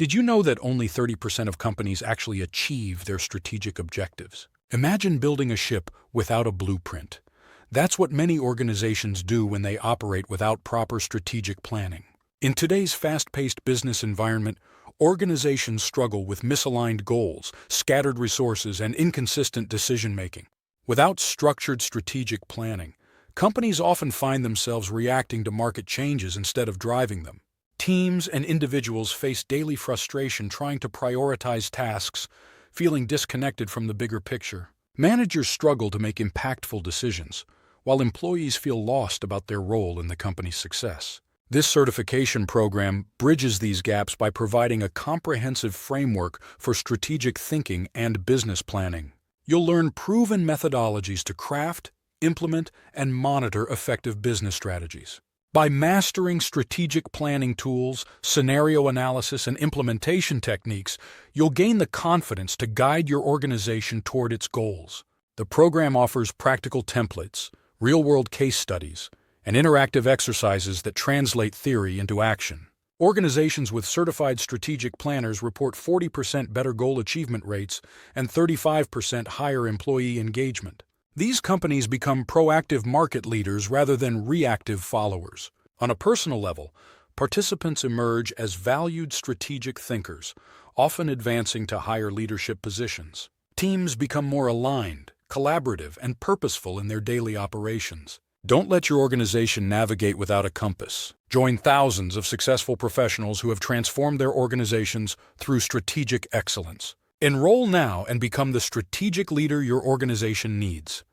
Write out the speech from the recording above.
Did you know that only 30% of companies actually achieve their strategic objectives? Imagine building a ship without a blueprint. That's what many organizations do when they operate without proper strategic planning. In today's fast-paced business environment, organizations struggle with misaligned goals, scattered resources, and inconsistent decision-making. Without structured strategic planning, companies often find themselves reacting to market changes instead of driving them. Teams and individuals face daily frustration trying to prioritize tasks, feeling disconnected from the bigger picture. Managers struggle to make impactful decisions, while employees feel lost about their role in the company's success. This certification program bridges these gaps by providing a comprehensive framework for strategic thinking and business planning. You'll learn proven methodologies to craft, implement, and monitor effective business strategies. By mastering strategic planning tools, scenario analysis, and implementation techniques, you'll gain the confidence to guide your organization toward its goals. The program offers practical templates, real-world case studies, and interactive exercises that translate theory into action. Organizations with certified strategic planners report 40% better goal achievement rates and 35% higher employee engagement. These companies become proactive market leaders rather than reactive followers. On a personal level, participants emerge as valued strategic thinkers, often advancing to higher leadership positions. Teams become more aligned, collaborative, and purposeful in their daily operations. Don't let your organization navigate without a compass. Join thousands of successful professionals who have transformed their organizations through strategic excellence. Enroll now and become the strategic leader your organization needs.